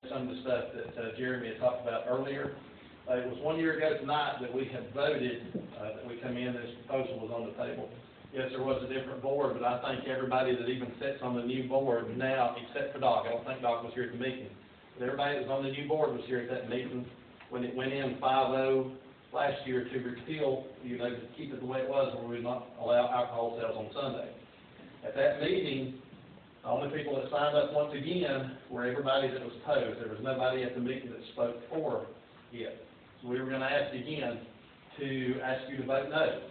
some of the stuff that Jeremy had talked about earlier. It was 1 year ago tonight that we had voted, that we come in, this proposal was on the table. Yes, there was a different board, but I think everybody that even sits on the new board now, except for Doc, I don't think Doc was here at the meeting, but everybody that was on the new board was here at that meeting when it went in 5-0 last year to repeal, to keep it the way it was, where we would not allow alcohol sales on Sunday. At that meeting, the only people that signed up once again were everybody that was opposed. There was nobody at the meeting that spoke for it. So we were going to ask again to ask you to vote no.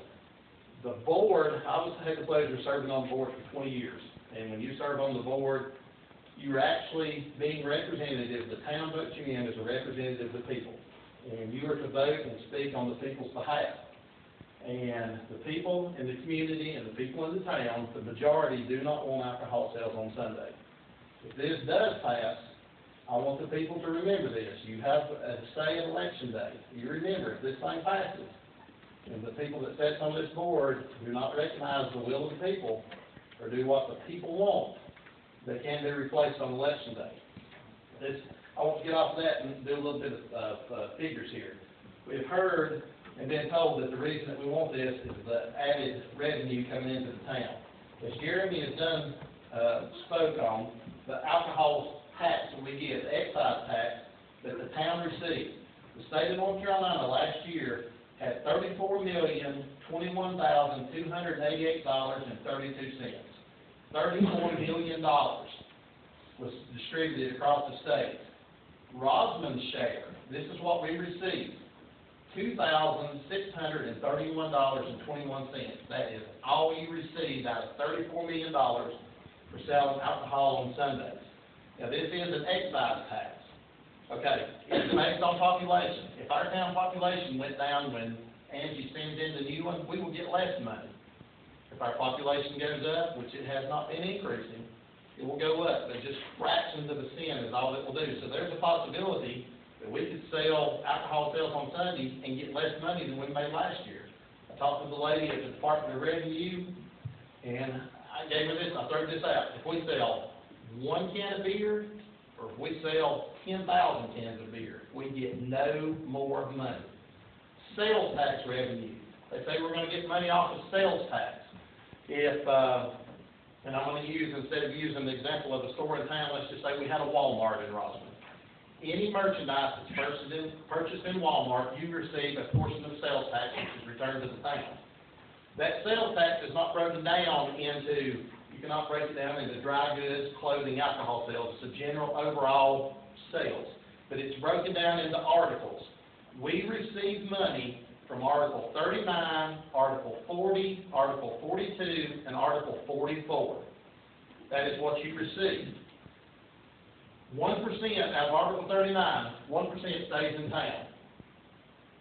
The board, I had the pleasure of serving on the board for 20 years. And when you serve on the board, you're actually being representative. The town votes you in as a representative of the people. And you are to vote and speak on the people's behalf. And the people in the community and the people in the town, the majority do not want alcohol sales on Sunday. If this does pass, I want the people to remember this. You have a say at election day. You remember, if this thing passes, and the people that sit on this board do not recognize the will of the people or do what the people want, they can be replaced on election day. I want to get off that and do a little bit of figures here. We've heard and been told that the reason that we want this is the added revenue coming into the town. As Jeremy has done, spoke on, the alcohol tax that we get, the excise tax that the town received. The state of North Carolina last year had $34,021,288.32. $34 million was distributed across the state. Rosman's share, this is what we received, $2,631.21. That is all you received out of $34 million for selling alcohol on Sundays. Now, this is an excise tax. Okay, it's based on population. If our town population went down when Angie sends in the new one, we will get less money. If our population goes up, which it has not been increasing, it will go up. But just fractions of a cent is all it will do. So there's a possibility that we could sell alcohol sales on Sunday and get less money than we made last year. I talked to the lady at the Department of Revenue, and I gave her this, I threw this out. If we sell 1 can of beer, or if we sell 10,000 cans of beer, we get no more money. Sales tax revenue. They say we're going to get money off of sales tax. And I'm going to use, instead of using the example of a store in town, let's just say we had a Walmart in Rosman. Any merchandise that's purchased in Walmart, you receive a portion of sales tax, which is returned to the town. That sales tax is not broken down into, you cannot break it down into dry goods, clothing, alcohol sales. It's a general overall sales. But it's broken down into articles. We receive money from Article 39, Article 40, Article 42, and Article 44. That is what you receive. 1% out of Article 39, 1% stays in town.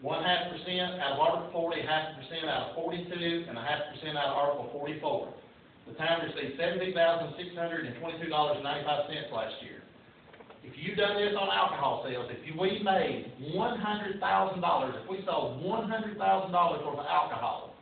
0.5% out of Article 40, 0.5% out of 42, and 0.5% out of Article 44. The town received $70,622.95 last year. If you've done this on alcohol sales, we made $100,000, if we sold $100,000 worth of alcohol,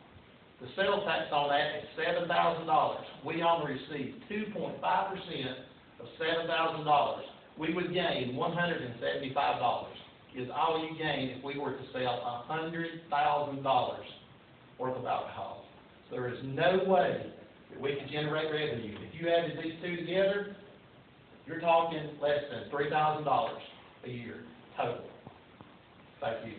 the sales tax on that is $7,000. We only received 2.5% of $7,000. We would gain $175 is all you gain if we were to sell $100,000 worth of alcohol. So there is no way that we could generate revenue. If you added these two together, you're talking less than $3,000 a year total. Thank you.